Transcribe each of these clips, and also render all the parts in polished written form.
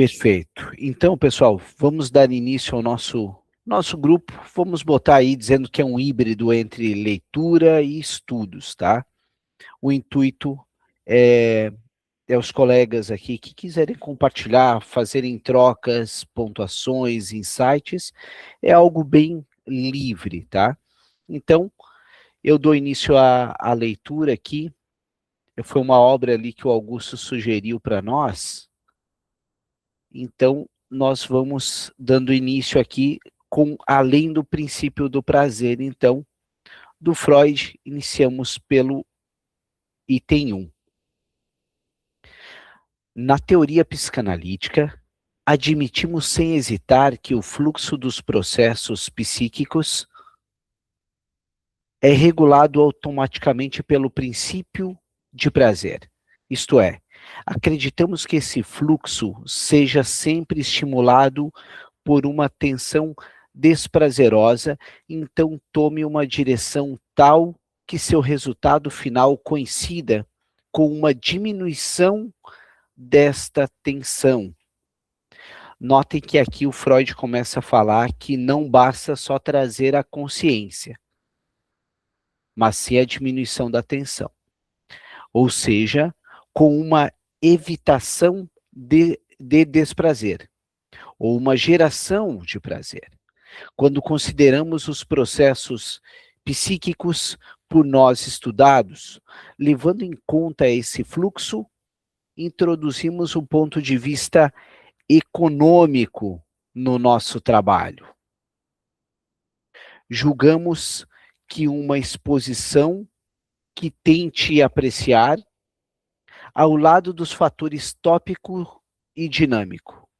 Perfeito. Então, pessoal, vamos dar início ao nosso grupo. Vamos botar aí dizendo que é um híbrido entre leitura e estudos, tá? O intuito é os colegas aqui que quiserem compartilhar, fazerem trocas, pontuações, insights, é algo bem livre, tá? Então, eu dou início à leitura aqui. Foi uma obra ali que o Augusto sugeriu para nós. Então, nós vamos dando início aqui com Além do Princípio do Prazer. Então, do Freud, iniciamos pelo item 1. Na teoria psicanalítica, admitimos sem hesitar que o fluxo dos processos psíquicos é regulado automaticamente pelo princípio de prazer. Isto é, acreditamos que esse fluxo seja sempre estimulado por uma tensão desprazerosa, então tome uma direção tal que seu resultado final coincida com uma diminuição desta tensão. Notem que aqui o Freud começa a falar que não basta só trazer a consciência, mas sim a diminuição da tensão. Ou seja, com uma evitação de desprazer, ou uma geração de prazer. Quando consideramos os processos psíquicos por nós estudados, levando em conta esse fluxo, introduzimos um ponto de vista econômico no nosso trabalho. Julgamos que uma exposição que tente apreciar, ao lado dos fatores tópico e dinâmico.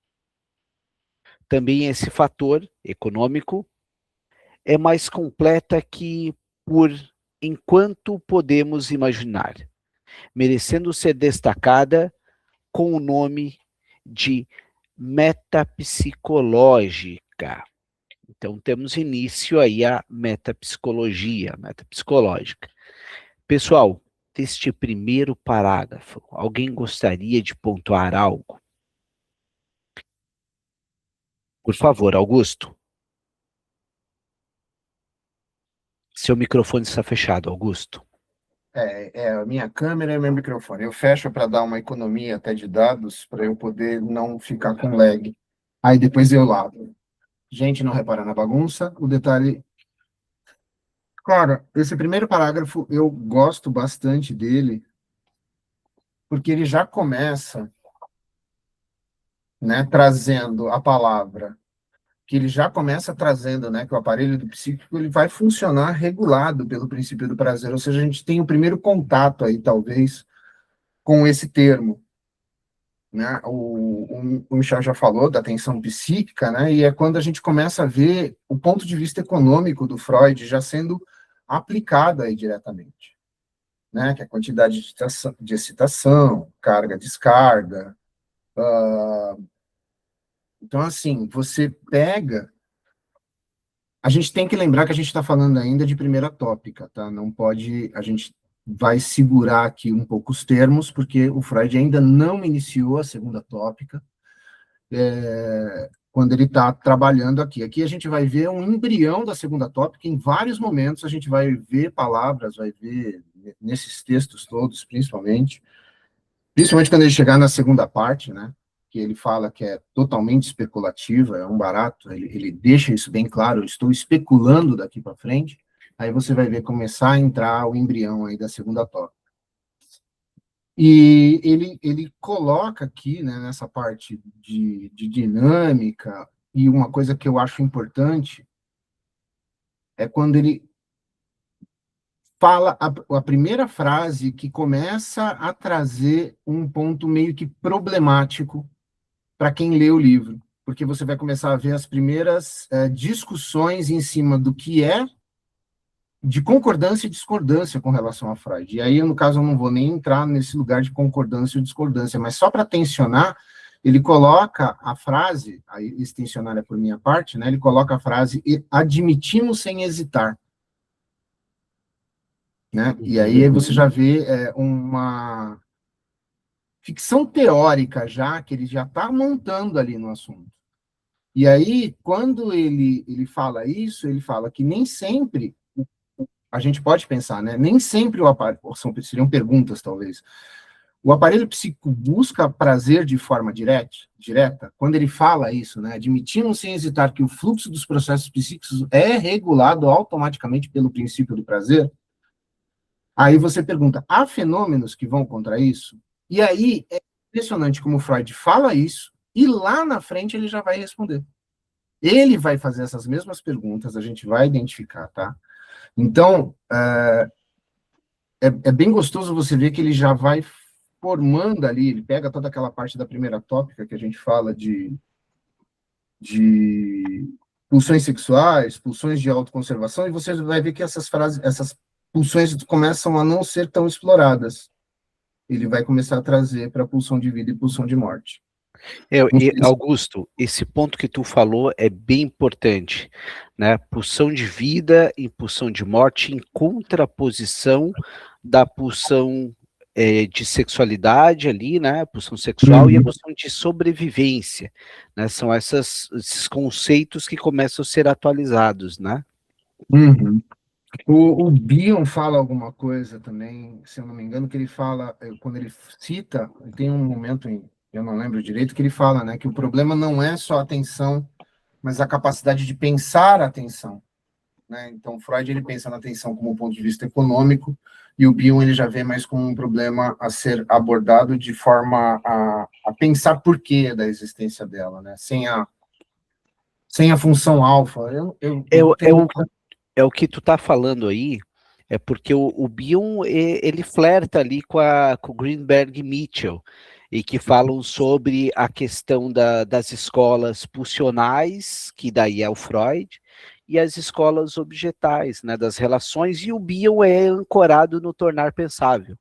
Também esse fator econômico é mais completa que por enquanto podemos imaginar, merecendo ser destacada com o nome de metapsicológica. Então, temos início aí a metapsicologia, metapsicológica. Pessoal, deste primeiro parágrafo, alguém gostaria de pontuar algo? Por favor, Augusto. Seu microfone está fechado, Augusto. É a minha câmera e meu microfone. Eu fecho para dar uma economia até de dados, para eu poder não ficar com lag. Aí depois eu lavo. Gente, não repara na bagunça. O detalhe. Cara, esse primeiro parágrafo eu gosto bastante dele, porque ele já começa, né, trazendo a palavra, que ele já começa trazendo, né, que o aparelho do psíquico ele vai funcionar regulado pelo princípio do prazer, ou seja, a gente tem o primeiro contato aí, talvez, com esse termo, né? O Michel já falou da tensão psíquica, né? E é quando a gente começa a ver o ponto de vista econômico do Freud já sendo aplicado aí diretamente, né? Que é a quantidade de excitação, carga, descarga. Então, assim, você pega. A gente tem que lembrar que a gente está falando ainda de primeira tópica, tá? Não pode. A gente vai segurar aqui um pouco os termos, porque o Freud ainda não iniciou a segunda tópica. Quando ele está trabalhando aqui. Aqui a gente vai ver um embrião da segunda tópica, em vários momentos a gente vai ver palavras, vai ver nesses textos todos, principalmente quando ele chegar na segunda parte, né, que ele fala que é totalmente especulativa, é um barato, ele deixa isso bem claro, eu estou especulando daqui para frente, aí você vai ver começar a entrar o embrião aí da segunda tópica. E ele coloca aqui, né, nessa parte de dinâmica, e uma coisa que eu acho importante é quando ele fala a primeira frase que começa a trazer um ponto meio que problemático para quem lê o livro, porque você vai começar a ver as primeiras discussões em cima do que é de concordância e discordância com relação a Freud. E aí, no caso, eu não vou nem entrar nesse lugar de concordância ou discordância, mas só para tensionar, ele coloca a frase, aí esse tensionar é por minha parte, né? Ele coloca a frase admitimos sem hesitar. Né? E aí você já vê ficção teórica já, que ele já está montando ali no assunto. E aí, quando ele fala isso, ele fala que nem sempre, a gente pode pensar, né? Nem sempre o aparelho, seriam perguntas, talvez. O aparelho psíquico busca prazer de forma direta, quando ele fala isso, né? Admitindo sem hesitar que o fluxo dos processos psíquicos é regulado automaticamente pelo princípio do prazer. Aí você pergunta, há fenômenos que vão contra isso? E aí é impressionante como Freud fala isso, e lá na frente ele já vai responder. Ele vai fazer essas mesmas perguntas, a gente vai identificar, tá? Então, é bem gostoso você ver que ele já vai formando ali, ele pega toda aquela parte da primeira tópica que a gente fala de pulsões sexuais, pulsões de autoconservação, e você vai ver que essas pulsões começam a não ser tão exploradas. Ele vai começar a trazer para a pulsão de vida e pulsão de morte. Augusto, esse ponto que tu falou é bem importante, né? Pulsão de vida e pulsão de morte em contraposição da pulsão de sexualidade ali, né? A pulsão sexual e a pulsão de sobrevivência, né? São esses conceitos que começam a ser atualizados, né? Uhum. O Bion fala alguma coisa também, se eu não me engano, que ele fala, quando ele cita, tem um momento, eu não lembro direito, que ele fala, né, que o problema não é só a atenção, mas a capacidade de pensar a atenção, né? Então, Freud, ele pensa na atenção como um ponto de vista econômico, e o Bion, ele já vê mais como um problema a ser abordado de forma a pensar porquê da existência dela, né? Sem a função alfa. É o que tu tá falando aí, é porque o Bion, ele flerta ali com o Greenberg e Mitchell, e que falam sobre a questão das escolas pulsionais, que daí é o Freud, e as escolas objetais, né, das relações, e o Bion é ancorado no tornar pensável,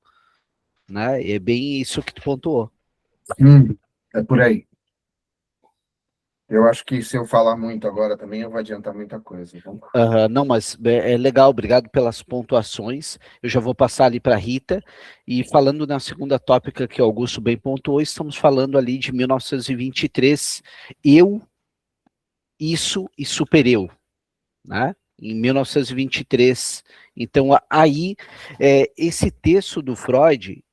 né, é bem isso que tu pontuou. É por aí. Eu acho que se eu falar muito agora também, eu vou adiantar muita coisa. Então... Não, mas é legal, obrigado pelas pontuações. Eu já vou passar ali para a Rita. E falando na segunda tópica que o Augusto bem pontuou, estamos falando ali de 1923, eu, isso e supereu, né? Em 1923. Então, aí, esse texto do Freud,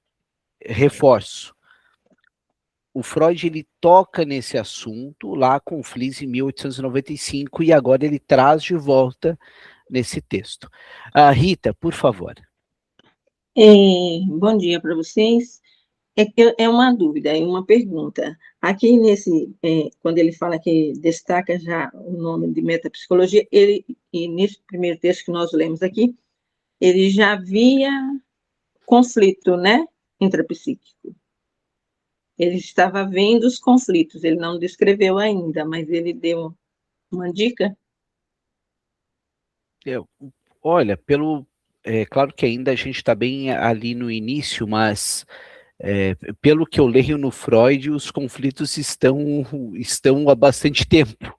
reforço, o Freud ele toca nesse assunto lá com o Fliess em 1895 e agora ele traz de volta nesse texto. Rita, por favor. Bom dia para vocês. É uma dúvida, é uma pergunta. Aqui quando ele fala que destaca já o nome de metapsicologia, e nesse primeiro texto que nós lemos aqui, ele já havia conflito, né, intrapsíquico. Ele estava vendo os conflitos, ele não descreveu ainda, mas ele deu uma dica? Olha, claro que ainda a gente está bem ali no início, mas pelo que eu leio no Freud, os conflitos estão há bastante tempo.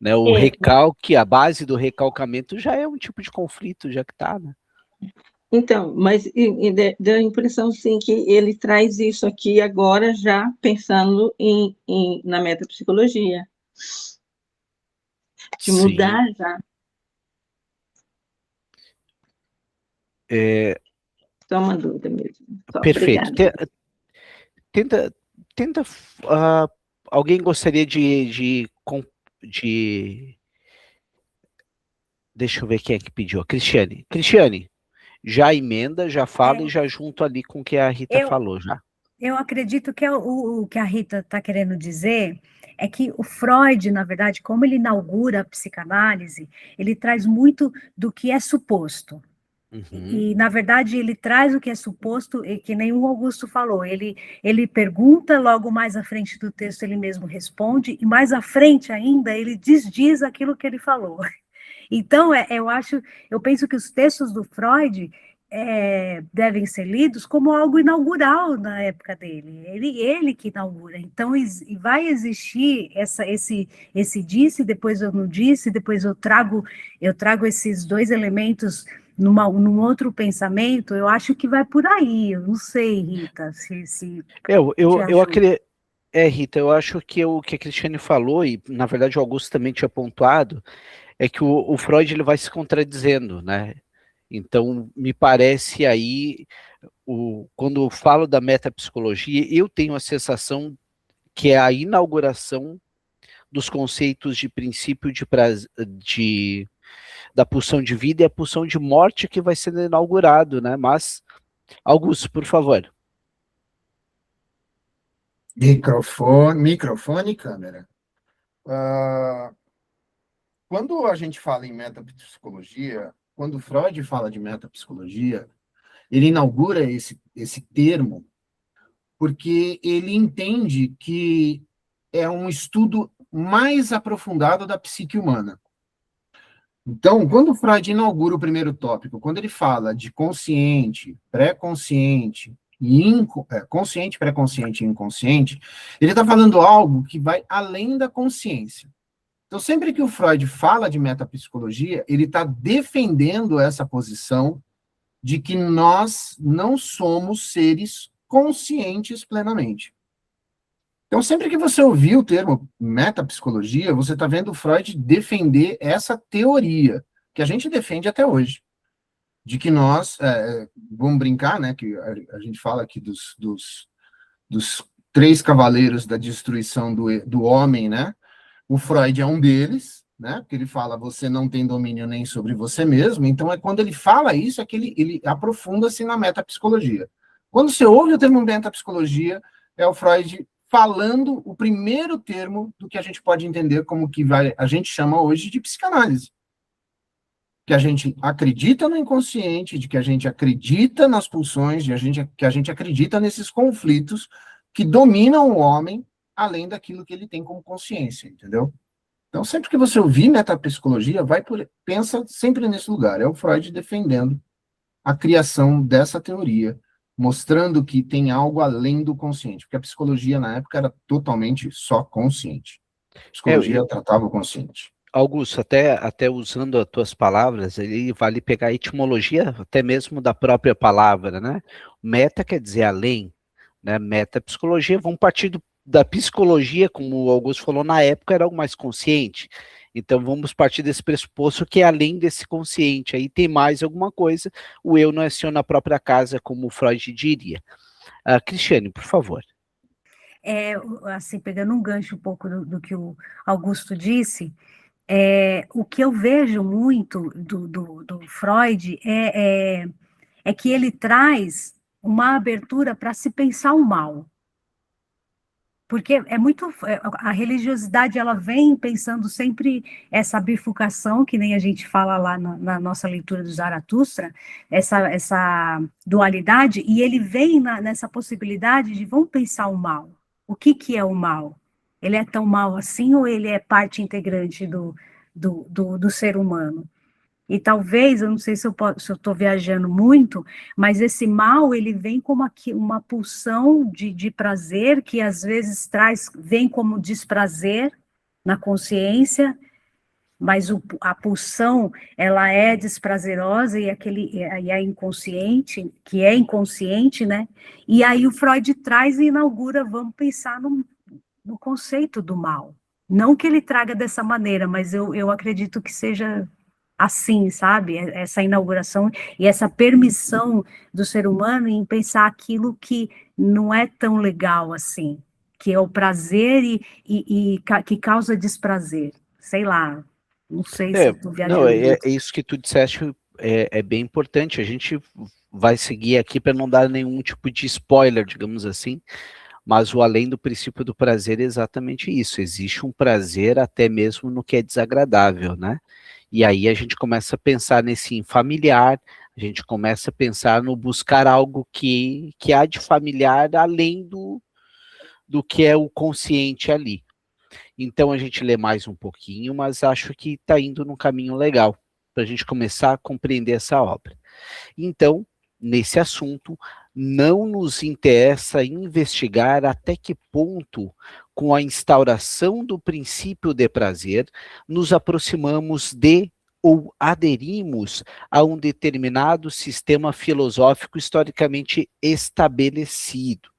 Né? O recalque, a base do recalcamento já é um tipo de conflito, já que está, né? Então, mas deu a impressão, sim, que ele traz isso aqui agora já pensando na metapsicologia. De mudar já. Só uma dúvida mesmo. Perfeito. Tenta alguém gostaria de deixa eu ver quem é que pediu. Cristiane, já emenda, já fala e já junto ali com o que a Rita falou, já. Eu acredito que o que a Rita está querendo dizer é que o Freud, na verdade, como ele inaugura a psicanálise, ele traz muito do que é suposto. E, na verdade, ele traz o que é suposto, e que nem o Augusto falou, ele pergunta, logo mais à frente do texto ele mesmo responde, e mais à frente ainda ele desdiz aquilo que ele falou. Então, eu penso que os textos do Freud devem ser lidos como algo inaugural na época dele, ele que inaugura, então vai existir esse disse, depois eu não disse, depois eu trago esses dois elementos num outro pensamento, eu acho que vai por aí. Eu não sei, Rita, se Eu te ajuda. acredito. Rita, eu acho que o que a Cristiane falou, e na verdade o Augusto também tinha pontuado, é que o Freud ele vai se contradizendo, né? Então, me parece aí, quando eu falo da metapsicologia, eu tenho a sensação que é a inauguração dos conceitos de princípio da pulsão de vida e a pulsão de morte que vai sendo inaugurado, né? Mas, Augusto, por favor. Microfone e câmera. Quando a gente fala em metapsicologia, quando Freud fala de metapsicologia, ele inaugura esse termo porque ele entende que é um estudo mais aprofundado da psique humana. Então, quando Freud inaugura o primeiro tópico, quando ele fala de consciente, pré-consciente, consciente, pré-consciente e inconsciente, ele está falando algo que vai além da consciência. Então, sempre que o Freud fala de metapsicologia, ele está defendendo essa posição de que nós não somos seres conscientes plenamente. Então, sempre que você ouvir o termo metapsicologia, você está vendo o Freud defender essa teoria, que a gente defende até hoje, de que nós, vamos brincar, né, que a gente fala aqui dos 3 cavaleiros da destruição do homem, né, o Freud é um deles, né, porque ele fala, você não tem domínio nem sobre você mesmo, então quando ele fala isso, é que ele aprofunda-se na metapsicologia. Quando você ouve o termo metapsicologia, é o Freud falando o primeiro termo do que a gente pode entender como que a gente chama hoje de psicanálise. Que a gente acredita no inconsciente, de que a gente acredita nas pulsões, que a gente acredita nesses conflitos que dominam o homem, além daquilo que ele tem como consciência, entendeu? Então, sempre que você ouvir metapsicologia, pensa sempre nesse lugar. É o Freud defendendo a criação dessa teoria, mostrando que tem algo além do consciente, porque a psicologia, na época, era totalmente só consciente. A psicologia tratava o consciente. Augusto, até usando as tuas palavras, ele vale pegar a etimologia até mesmo da própria palavra, né? Meta quer dizer além, né? Metapsicologia, vamos partir da psicologia, como o Augusto falou, na época era algo mais consciente. Então vamos partir desse pressuposto que além desse consciente, aí tem mais alguma coisa, o eu não é senhor na própria casa, como o Freud diria. Cristiane, por favor. Assim, pegando um gancho um pouco do que o Augusto disse, o que eu vejo muito do Freud é que ele traz uma abertura para se pensar o mal. Porque a religiosidade, ela vem pensando sempre essa bifurcação, que nem a gente fala lá na nossa leitura do Zaratustra, essa dualidade, e ele vem nessa possibilidade de vamos pensar o mal. O que é o mal? Ele é tão mal assim ou ele é parte integrante do ser humano? E talvez, eu não sei se eu estou viajando muito, mas esse mal, ele vem como uma pulsão de prazer, que às vezes vem como desprazer na consciência, mas a pulsão, ela é desprazerosa e é inconsciente, que é inconsciente, né? E aí o Freud traz e inaugura, vamos pensar no conceito do mal. Não que ele traga dessa maneira, mas eu acredito que seja assim, sabe? Essa inauguração e essa permissão do ser humano em pensar aquilo que não é tão legal assim, que é o prazer e que causa desprazer. Sei lá, não sei se estou viajando. Não, é isso que tu disseste, é bem importante. A gente vai seguir aqui para não dar nenhum tipo de spoiler, digamos assim, mas o além do princípio do prazer é exatamente isso. Existe um prazer até mesmo no que é desagradável, né? E aí a gente começa a pensar nesse familiar, a gente começa a pensar no buscar algo que há de familiar além do que é o consciente ali. Então a gente lê mais um pouquinho, mas acho que está indo num caminho legal para a gente começar a compreender essa obra. Então, nesse assunto, não nos interessa investigar até que ponto, com a instauração do princípio de prazer, nos aproximamos de ou aderimos a um determinado sistema filosófico historicamente estabelecido.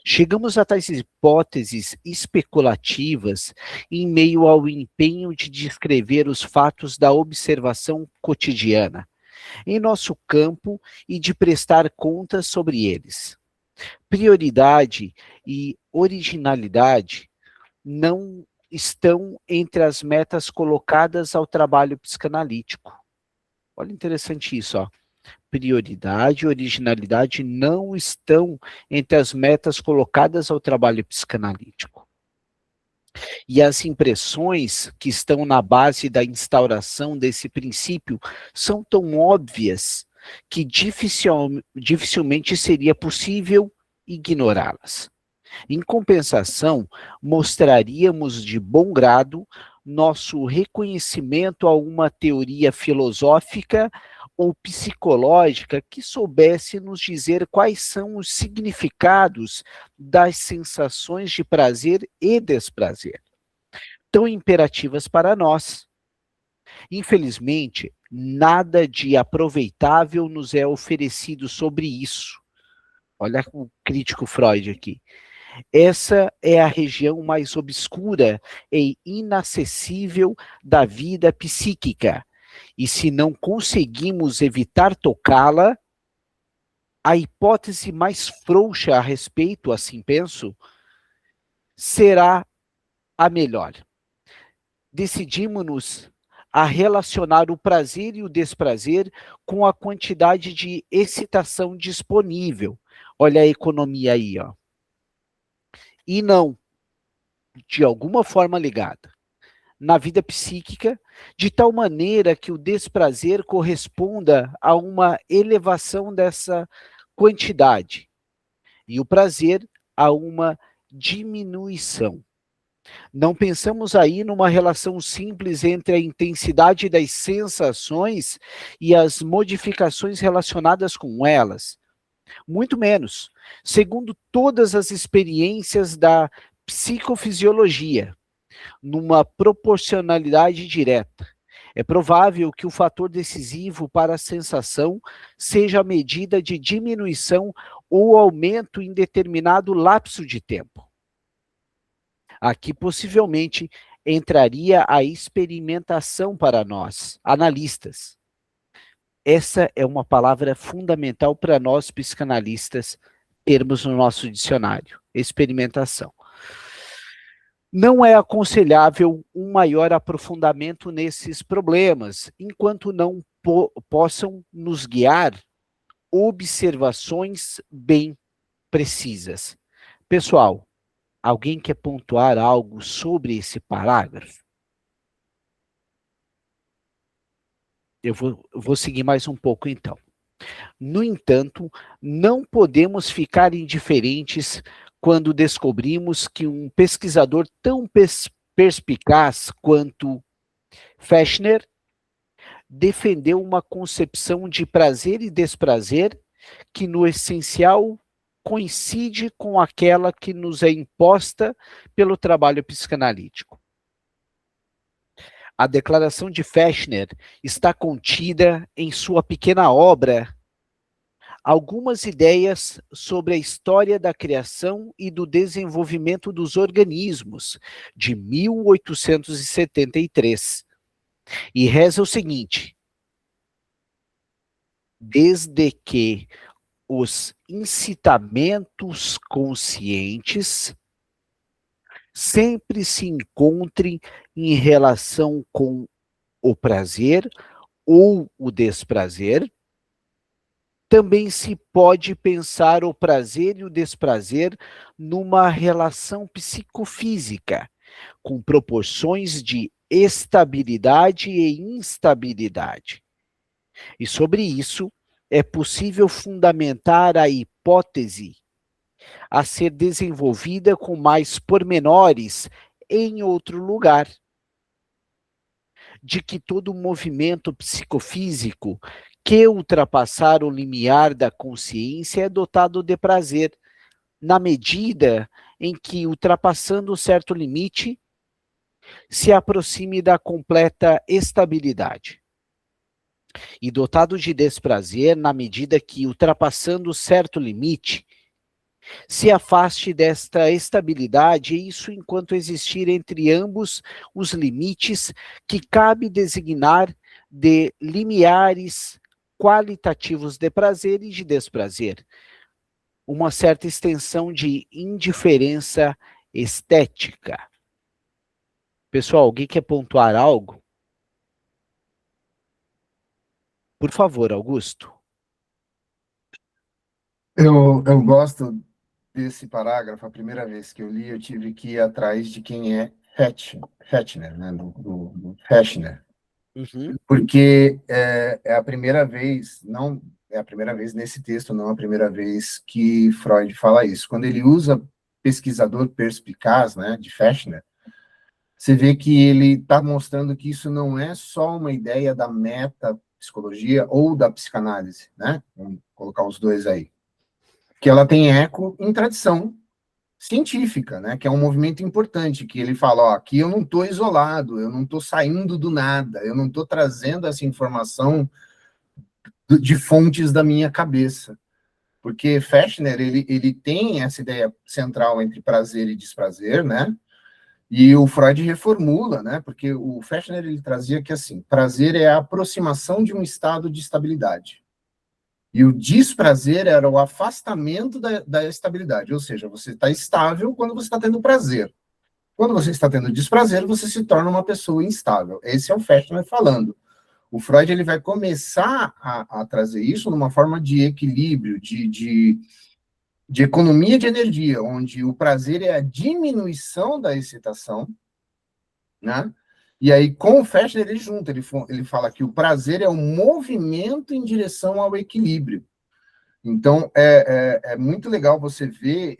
Chegamos a tais hipóteses especulativas em meio ao empenho de descrever os fatos da observação cotidiana, em nosso campo e de prestar contas sobre eles. Prioridade e originalidade não estão entre as metas colocadas ao trabalho psicanalítico. Olha, interessante isso, ó. Prioridade e originalidade não estão entre as metas colocadas ao trabalho psicanalítico. E as impressões que estão na base da instauração desse princípio são tão óbvias que dificilmente seria possível ignorá-las. Em compensação, mostraríamos de bom grado nosso reconhecimento a uma teoria filosófica ou psicológica que soubesse nos dizer quais são os significados das sensações de prazer e desprazer, tão imperativas para nós. Infelizmente, nada de aproveitável nos é oferecido sobre isso. Olha o crítico Freud aqui. Essa é a região mais obscura e inacessível da vida psíquica. E se não conseguimos evitar tocá-la, a hipótese mais frouxa a respeito, assim penso, será a melhor. Decidimos-nos a relacionar o prazer e o desprazer com a quantidade de excitação disponível. Olha a economia aí, ó. E não, de alguma forma ligada, na vida psíquica, de tal maneira que o desprazer corresponda a uma elevação dessa quantidade, e o prazer a uma diminuição. Não pensamos aí numa relação simples entre a intensidade das sensações e as modificações relacionadas com elas. Muito menos, segundo todas as experiências da psicofisiologia, numa proporcionalidade direta. É provável que o fator decisivo para a sensação seja a medida de diminuição ou aumento em determinado lapso de tempo. Aqui possivelmente entraria a experimentação para nós, analistas. Essa é uma palavra fundamental para nós psicanalistas termos no nosso dicionário, experimentação. Não é aconselhável um maior aprofundamento nesses problemas, enquanto não possam nos guiar observações bem precisas. Pessoal, alguém quer pontuar algo sobre esse parágrafo? Eu vou seguir mais um pouco, então. No entanto, não podemos ficar indiferentes quando descobrimos que um pesquisador tão perspicaz quanto Fechner defendeu uma concepção de prazer e desprazer que, no essencial, coincide com aquela que nos é imposta pelo trabalho psicanalítico. A declaração de Fechner está contida em sua pequena obra Algumas ideias sobre a história da criação e do desenvolvimento dos organismos, de 1873. E reza o seguinte: desde que os incitamentos conscientes sempre se encontrem em relação com o prazer ou o desprazer, também se pode pensar o prazer e o desprazer numa relação psicofísica, com proporções de estabilidade e instabilidade. E sobre isso, é possível fundamentar a hipótese a ser desenvolvida com mais pormenores em outro lugar, de que todo movimento psicofísico que ultrapassar o limiar da consciência é dotado de prazer, na medida em que, ultrapassando certo limite, se aproxime da completa estabilidade. e dotado de desprazer na medida que, ultrapassando certo limite, se afaste desta estabilidade, e isso enquanto existir entre ambos os limites que cabe designar de limiares qualitativos de prazer e de desprazer, uma certa extensão de indiferença estética. Pessoal, alguém quer pontuar algo? Por favor, Augusto. Eu gosto desse parágrafo. A primeira vez que eu li, eu tive que ir atrás de quem é Hettner, né, do Hettner. Uhum. Porque é a primeira vez, não é a primeira vez nesse texto, não é a primeira vez que Freud fala isso. Quando ele usa pesquisador perspicaz, né, de Fechner, você vê que ele está mostrando que isso não é só uma ideia da metapsicologia ou da psicanálise, né? Vamos colocar os dois aí. Que ela tem eco em tradição científica, né? Que é um movimento importante, que ele fala, ó, aqui eu não estou isolado, eu não estou saindo do nada, eu não estou trazendo essa informação de fontes da minha cabeça. Porque Fechner, ele tem essa ideia central entre prazer e desprazer, né? E o Freud reformula, né? Porque o Fechner, ele trazia que, assim, prazer é a aproximação de um estado de estabilidade. E o desprazer era o afastamento da estabilidade, ou seja, você está estável quando você está tendo prazer. Quando você está tendo desprazer, você se torna uma pessoa instável. Esse é o Fechner falando. O Freud ele vai começar a trazer isso numa forma de equilíbrio, de economia de energia, onde o prazer é a diminuição da excitação, né? E aí, com o Fechner, ele junta, ele fala que o prazer é o movimento em direção ao equilíbrio. Então, é muito legal você ver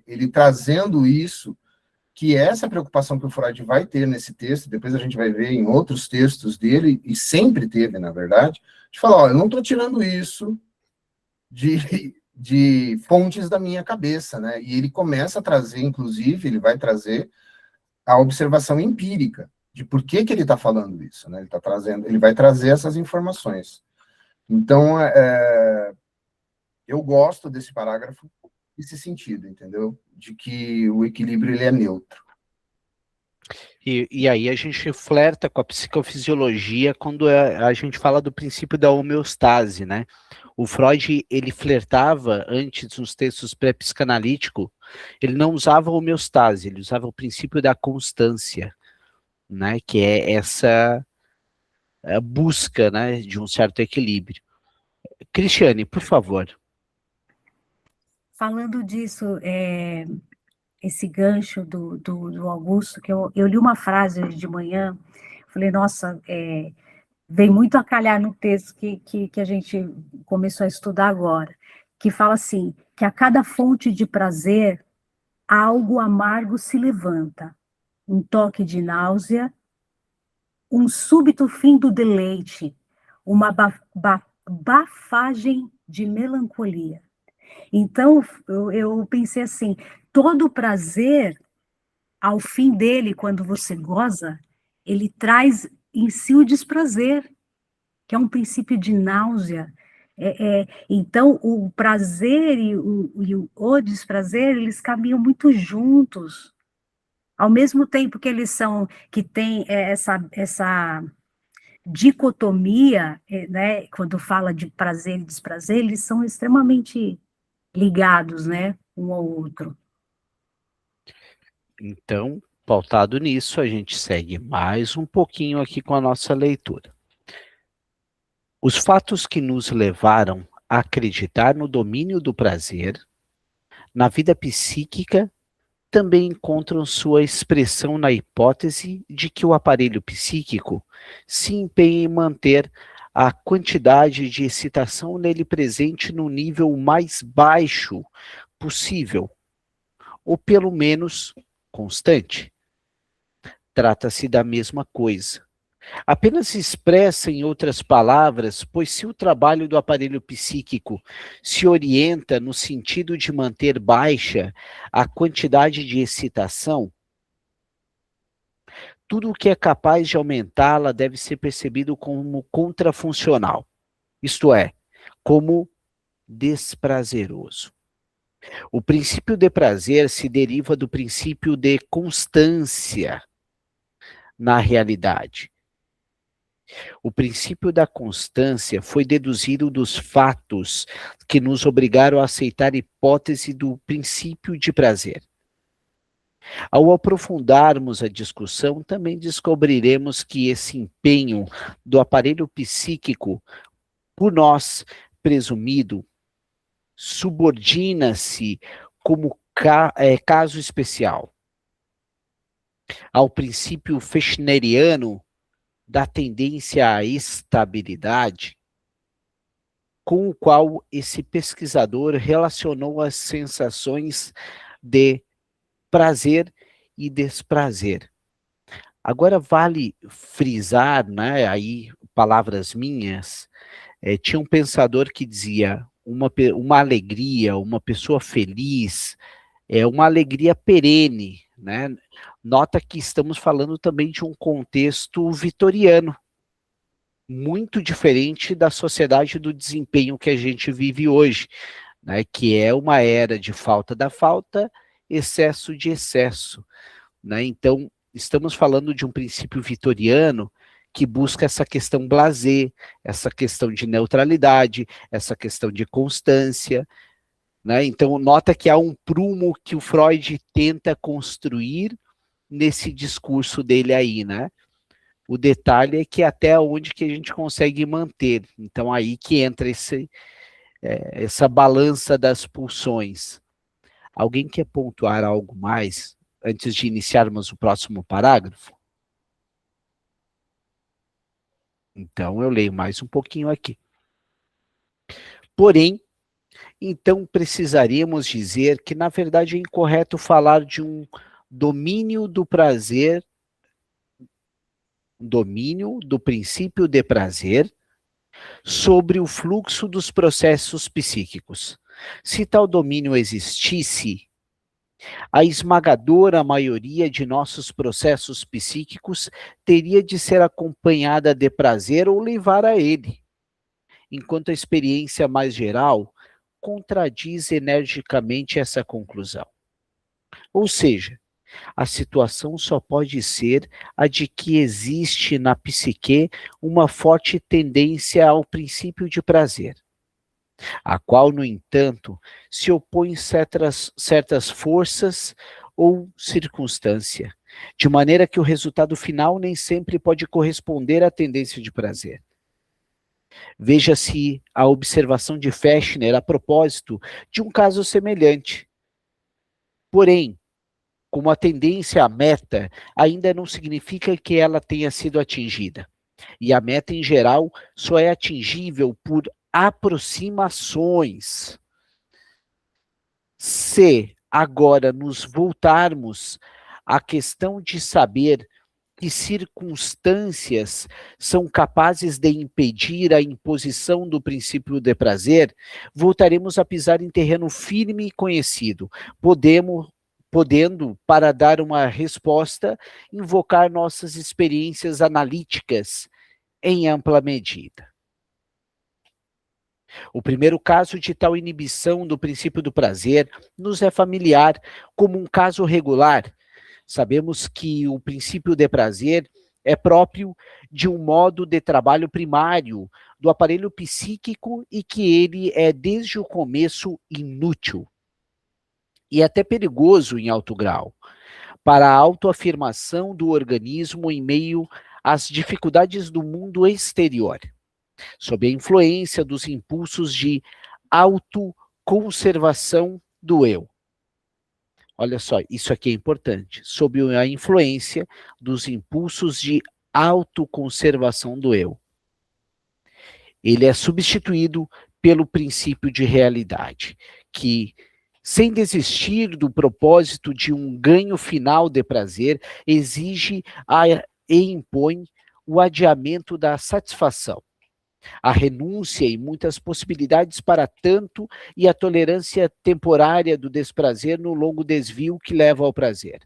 ele trazendo isso, que é essa preocupação que o Freud vai ter nesse texto, depois a gente vai ver em outros textos dele, e sempre teve, na verdade, de falar, ó, eu não estou tirando isso de fontes da minha cabeça, né? E ele começa a trazer, inclusive, ele vai trazer a observação empírica de por que ele está falando isso, né? Ele vai trazer essas informações. Então, eu gosto desse parágrafo nesse sentido, entendeu? De que o equilíbrio ele é neutro. E aí a gente flerta com a psicofisiologia quando a gente fala do princípio da homeostase, né? O Freud, ele flertava antes nos textos pré-psicanalíticos, ele não usava a homeostase, ele usava o princípio da constância, né? Que é essa busca, né, de um certo equilíbrio. Cristiane, por favor. Falando disso, esse gancho do Augusto, que eu li uma frase hoje de manhã, falei, nossa, vem muito a calhar no texto que a gente começou a estudar agora, que fala assim, que a cada fonte de prazer, algo amargo se levanta, um toque de náusea, um súbito fim do deleite, uma bafagem de melancolia. Então, eu pensei assim, todo prazer, ao fim dele, quando você goza, ele traz em si o desprazer, que é um princípio de náusea. Então, o prazer e o desprazer, eles caminham muito juntos. Ao mesmo tempo que eles que tem essa dicotomia, né, quando fala de prazer e desprazer, eles são extremamente ligados, né, um ao outro. Então, pautado nisso, a gente segue mais um pouquinho aqui com a nossa leitura. Os fatos que nos levaram a acreditar no domínio do prazer, na vida psíquica, também encontram sua expressão na hipótese de que o aparelho psíquico se empenha em manter a quantidade de excitação nele presente no nível mais baixo possível, ou pelo menos constante. Trata-se da mesma coisa. Apenas expressa em outras palavras, pois se o trabalho do aparelho psíquico se orienta no sentido de manter baixa a quantidade de excitação, Tudo o que é capaz de aumentá-la deve ser percebido como contrafuncional, isto é, como desprazeroso. O princípio de prazer se deriva do princípio de constância na realidade. O princípio da constância foi deduzido dos fatos que nos obrigaram a aceitar a hipótese do princípio de prazer. Ao aprofundarmos a discussão, também descobriremos que esse empenho do aparelho psíquico, por nós presumido, subordina-se como caso especial ao princípio fechneriano da tendência à estabilidade, com o qual esse pesquisador relacionou as sensações de prazer e desprazer. Agora vale frisar, né, aí palavras minhas, tinha um pensador que dizia, uma alegria, uma pessoa feliz, é uma alegria perene, né? Nota que estamos falando também de um contexto vitoriano, muito diferente da sociedade do desempenho que a gente vive hoje, né, que é uma era de falta da falta, excesso de excesso, né? Então, estamos falando de um princípio vitoriano que busca essa questão blasé, essa questão de neutralidade, essa questão de constância, né? Então, nota que há um prumo que o Freud tenta construir nesse discurso dele aí, né? O detalhe é que até onde que a gente consegue manter. Então, aí que entra essa balança das pulsões. Alguém quer pontuar algo mais antes de iniciarmos o próximo parágrafo? Então, eu leio mais um pouquinho aqui. Porém, então precisaríamos dizer que, na verdade, é incorreto falar de um domínio do prazer, domínio do princípio de prazer sobre o fluxo dos processos psíquicos. Se tal domínio existisse, a esmagadora maioria de nossos processos psíquicos teria de ser acompanhada de prazer ou levar a ele, enquanto a experiência mais geral contradiz energicamente essa conclusão. Ou seja, a situação só pode ser a de que existe na psique uma forte tendência ao princípio de prazer, a qual, no entanto, se opõe certas forças ou circunstância, de maneira que o resultado final nem sempre pode corresponder à tendência de prazer. Veja-se a observação de Fechner a propósito de um caso semelhante. Porém, como a tendência à meta ainda não significa que ela tenha sido atingida. E a meta, em geral, só é atingível por aproximações. Se agora nos voltarmos à questão de saber que circunstâncias são capazes de impedir a imposição do princípio de prazer, voltaremos a pisar em terreno firme e conhecido, podendo, para dar uma resposta, invocar nossas experiências analíticas em ampla medida. O primeiro caso de tal inibição do princípio do prazer nos é familiar como um caso regular. Sabemos que o princípio de prazer é próprio de um modo de trabalho primário do aparelho psíquico e que ele é, desde o começo, inútil e até perigoso em alto grau para a autoafirmação do organismo em meio às dificuldades do mundo exterior, sob a influência dos impulsos de autoconservação do eu. Olha só, isso aqui é importante. Sob a influência dos impulsos de autoconservação do eu. Ele é substituído pelo princípio de realidade, que, sem desistir do propósito de um ganho final de prazer, exige e impõe o adiamento da satisfação, a renúncia e muitas possibilidades para tanto e a tolerância temporária do desprazer no longo desvio que leva ao prazer.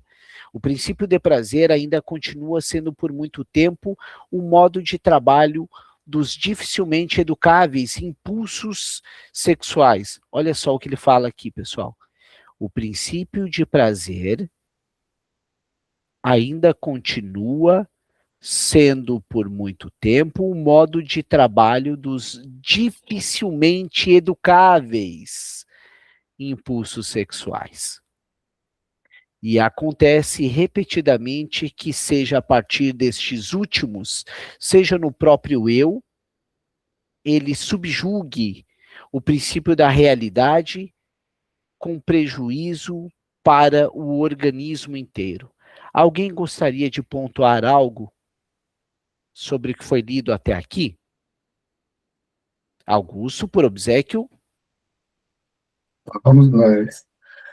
O princípio de prazer ainda continua sendo por muito tempo um modo de trabalho dos dificilmente educáveis impulsos sexuais. Olha só o que ele fala aqui, pessoal. O princípio de prazer ainda continua sendo por muito tempo um modo de trabalho dos dificilmente educáveis impulsos sexuais. E acontece repetidamente que seja a partir destes últimos, seja no próprio eu, ele subjugue o princípio da realidade com prejuízo para o organismo inteiro. Alguém gostaria de pontuar algo sobre o que foi lido até aqui? Augusto, por obséquio. Vamos nós.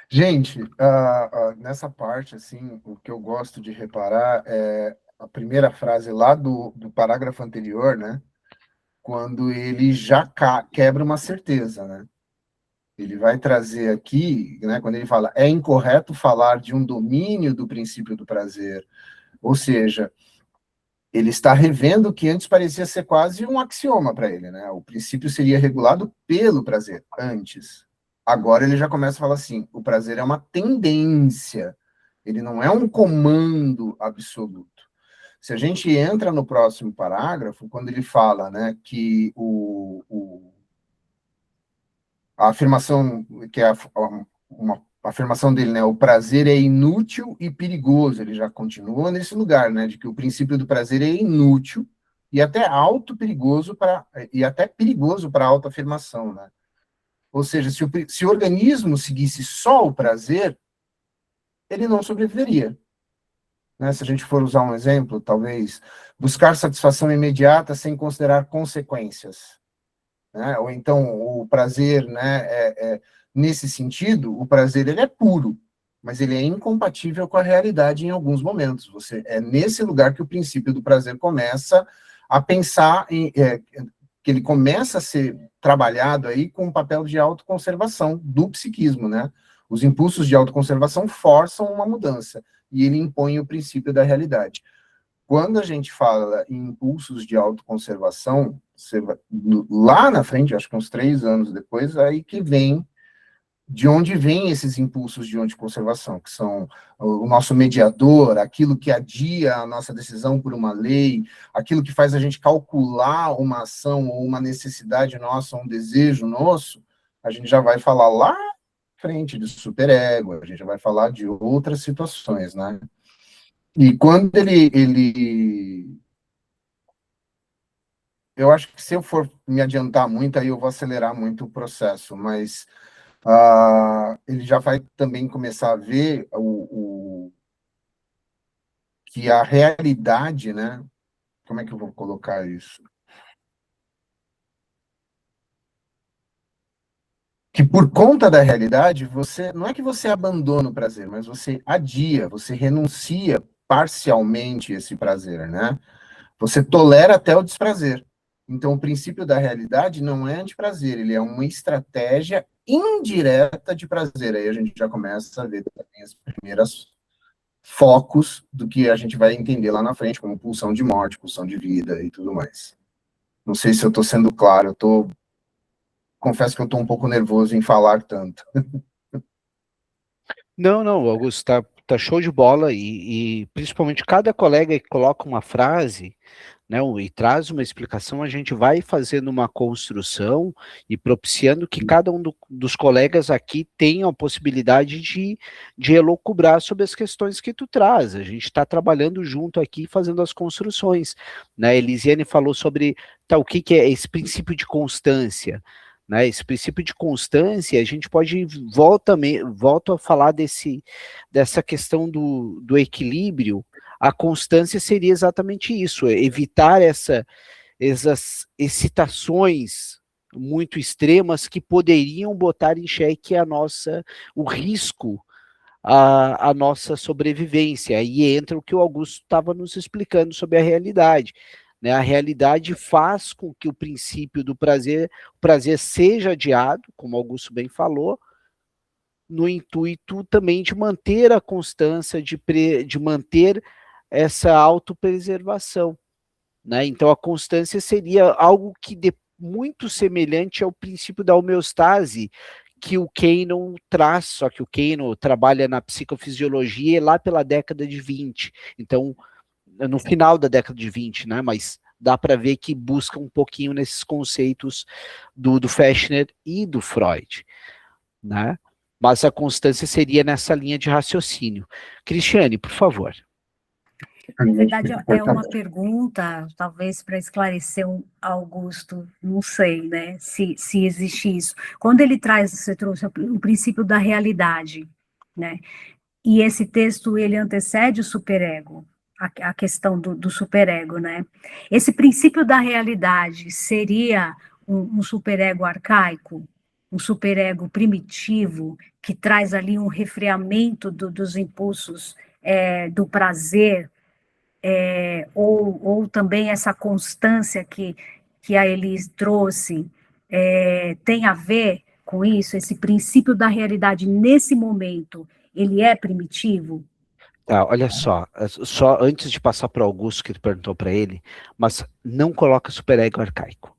Gente, nessa parte, assim, o que eu gosto de reparar é a primeira frase lá do parágrafo anterior, né? Quando ele já quebra uma certeza, né? Ele vai trazer aqui, né, quando ele fala, é incorreto falar de um domínio do princípio do prazer, ou seja, ele está revendo o que antes parecia ser quase um axioma para ele, né? O princípio seria regulado pelo prazer, antes. Agora ele já começa a falar assim, o prazer é uma tendência, ele não é um comando absoluto. Se a gente entra no próximo parágrafo, quando ele fala, né, que a afirmação, que é uma afirmação dele, né, o prazer é inútil e perigoso, ele já continua nesse lugar, né, de que o princípio do prazer é inútil e até perigoso para a autoafirmação, né? Ou seja, se o organismo seguisse só o prazer, ele não sobreviveria. Né? Se a gente for usar um exemplo, talvez, buscar satisfação imediata sem considerar consequências. Né? Ou então, o prazer, né, nesse sentido, o prazer ele é puro, mas ele é incompatível com a realidade em alguns momentos. É nesse lugar que o princípio do prazer começa a pensar, que ele começa a ser trabalhado aí com um papel de autoconservação do psiquismo, né? Os impulsos de autoconservação forçam uma mudança, e ele impõe o princípio da realidade. Quando a gente fala em impulsos de autoconservação, lá na frente, acho que uns 3 anos depois, aí que vem, de onde vêm esses impulsos de autoconservação, que são o nosso mediador, aquilo que adia a nossa decisão por uma lei, aquilo que faz a gente calcular uma ação ou uma necessidade nossa, um desejo nosso, a gente já vai falar lá na frente de superego, a gente já vai falar de outras situações, né? E quando eu acho que se eu for me adiantar muito, aí eu vou acelerar muito o processo, mas ele já vai também começar a ver que a realidade, né? Como é que eu vou colocar isso? Que por conta da realidade, não é que você abandona o prazer, mas você adia, você renuncia parcialmente esse prazer, né? Você tolera até o desprazer. Então, o princípio da realidade não é antiprazer, ele é uma estratégia indireta de prazer. Aí a gente já começa a ver também as primeiras focos do que a gente vai entender lá na frente, como pulsão de morte, pulsão de vida e tudo mais. Não sei se eu estou sendo claro, confesso que eu estou um pouco nervoso em falar tanto. Não, Augusto, tá show de bola e principalmente cada colega que coloca uma frase, né, e traz uma explicação, a gente vai fazendo uma construção e propiciando que cada um dos colegas aqui tenha a possibilidade de elocubrar sobre as questões que tu traz. A gente está trabalhando junto aqui, fazendo as construções. Né? Elisiane falou sobre o que é esse princípio de constância. Né, esse princípio de constância, a gente pode volta a falar dessa questão do equilíbrio. A constância seria exatamente isso, evitar essas excitações muito extremas que poderiam botar em xeque o risco, a nossa sobrevivência. Aí entra o que o Augusto estava nos explicando sobre a realidade. Né, a realidade faz com que o princípio do prazer, o prazer seja adiado, como Augusto bem falou, no intuito também de manter a constância, de manter essa autopreservação, né? Então, a constância seria algo que muito semelhante ao princípio da homeostase, que o Kahneman traz, só que o Kahneman trabalha na psicofisiologia lá pela década de 20, então, no final da década de 20, né? Mas dá para ver que busca um pouquinho nesses conceitos do Fechner e do Freud, né? Mas a constância seria nessa linha de raciocínio. Cristiane, por favor. Na verdade, é uma pergunta, talvez para esclarecer Augusto, não sei, né, se existe isso. Quando ele traz, você trouxe o princípio da realidade, né, e esse texto, ele antecede o superego, a questão do superego, né, esse princípio da realidade seria um superego arcaico, um superego primitivo, que traz ali um refreamento dos impulsos do prazer, ou também essa constância que a Elis trouxe, tem a ver com isso, esse princípio da realidade nesse momento, ele é primitivo? Tá, olha só antes de passar para o Augusto, que ele perguntou para ele, mas não coloca superego arcaico.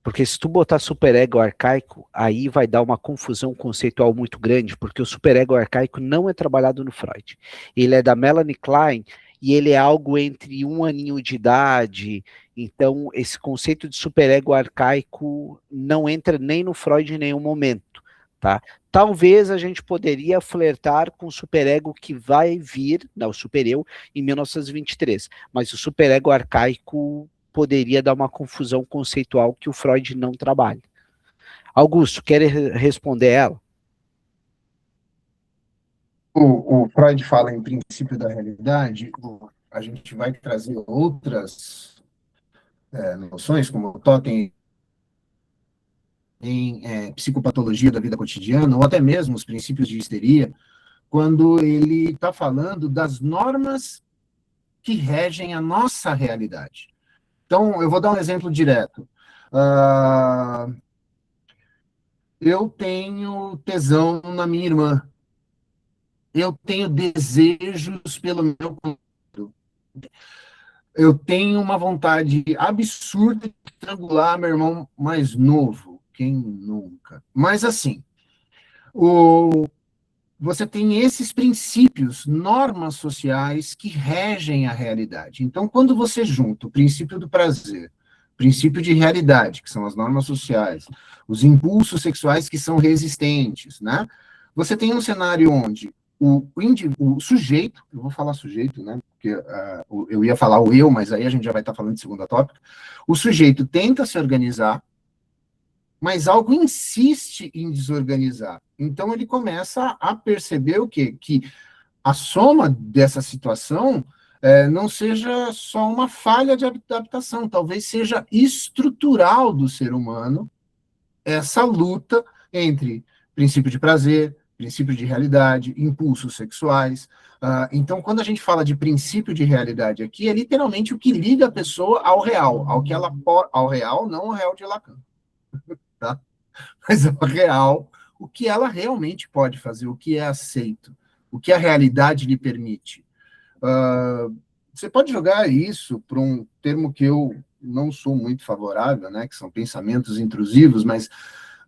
Porque se tu botar superego arcaico, aí vai dar uma confusão conceitual muito grande, porque o superego arcaico não é trabalhado no Freud. Ele é da Melanie Klein, e ele é algo entre 1 aninho de idade, então esse conceito de superego arcaico não entra nem no Freud em nenhum momento, tá? Talvez a gente poderia flertar com o superego que vai vir, não, o supereu, em 1923, mas o superego arcaico poderia dar uma confusão conceitual que o Freud não trabalha. Augusto, quer responder ela? O Freud fala em princípio da realidade, a gente vai trazer outras noções, como o Totem em psicopatologia da vida cotidiana, ou até mesmo os princípios de histeria, quando ele está falando das normas que regem a nossa realidade. Então, eu vou dar um exemplo direto. Eu tenho tesão na minha irmã. Eu tenho desejos pelo meu cônjuge. Eu tenho uma vontade absurda de estrangular meu irmão mais novo. Quem nunca? Mas, assim, você tem esses princípios, normas sociais que regem a realidade. Então, quando você junta o princípio do prazer, o princípio de realidade, que são as normas sociais, os impulsos sexuais que são resistentes, né? Você tem um cenário onde o sujeito, eu vou falar sujeito, né? Porque eu ia falar o eu, mas aí a gente já vai estar falando de segunda tópica. O sujeito tenta se organizar, mas algo insiste em desorganizar. Então ele começa a perceber o quê? Que a soma dessa situação não seja só uma falha de adaptação, talvez seja estrutural do ser humano essa luta entre princípio de prazer, princípio de realidade, impulsos sexuais. Então, quando a gente fala de princípio de realidade aqui, é literalmente o que liga a pessoa ao real, ao real, não ao real de Lacan, tá? Mas ao real, o que ela realmente pode fazer, o que é aceito, o que a realidade lhe permite. Você pode jogar isso para um termo que eu não sou muito favorável, né, que são pensamentos intrusivos, mas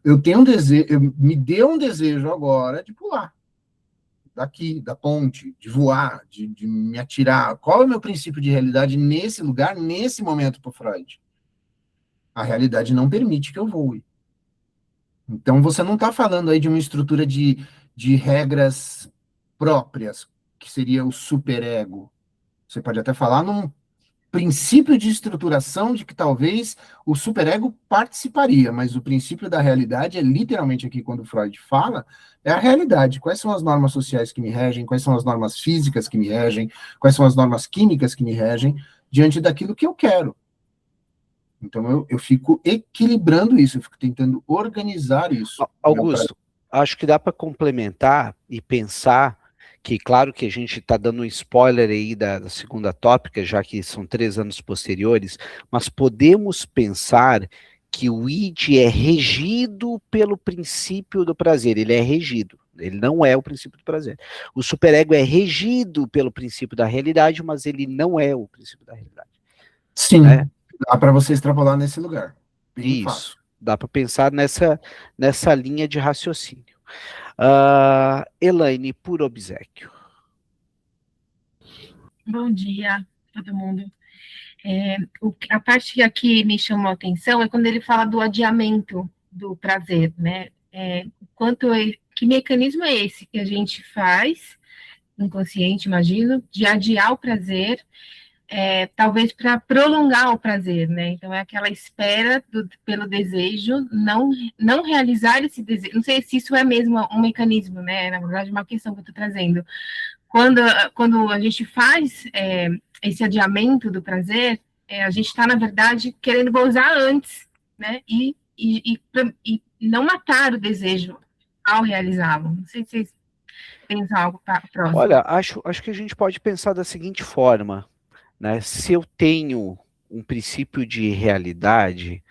eu tenho um desejo, me deu um desejo agora de pular daqui, da ponte, de voar, de me atirar. Qual é o meu princípio de realidade nesse lugar, nesse momento para o Freud? A realidade não permite que eu voe. Então, você não está falando aí de uma estrutura de regras próprias, que seria o superego. Você pode até falar num princípio de estruturação de que talvez o superego participaria, mas o princípio da realidade é literalmente aqui, quando Freud fala, é a realidade. Quais são as normas sociais que me regem, quais são as normas físicas que me regem, quais são as normas químicas que me regem, diante daquilo que eu quero. Então, eu fico equilibrando isso, eu fico tentando organizar isso. Augusto, acho que dá para complementar e pensar que, claro que a gente está dando um spoiler aí da segunda tópica, já que são 3 anos posteriores, mas podemos pensar que o id é regido pelo princípio do prazer, ele é regido, Ele não é o princípio do prazer. O superego é regido pelo princípio da realidade, mas ele não é o princípio da realidade. Sim, né? dá para você extrapolar nesse lugar. Bem Isso, fácil. dá para pensar nessa linha de raciocínio. Elaine, por obséquio. Bom dia, todo mundo. A parte que aqui me chamou a atenção é quando ele fala do adiamento do prazer, né? Que mecanismo é esse que a gente faz, inconsciente, imagino, de adiar o prazer, talvez para prolongar o prazer, né? Então é aquela espera pelo desejo, não realizar esse desejo. Não sei se isso é mesmo um mecanismo, né? Na verdade, uma questão que eu estou trazendo. Quando a gente faz esse adiamento do prazer, a gente está, na verdade, querendo gozar antes, né? E não matar o desejo ao realizá-lo. Não sei se vocês pensam algo próximo. Olha, acho que a gente pode pensar da seguinte forma, né? Se eu tenho um princípio de realidade,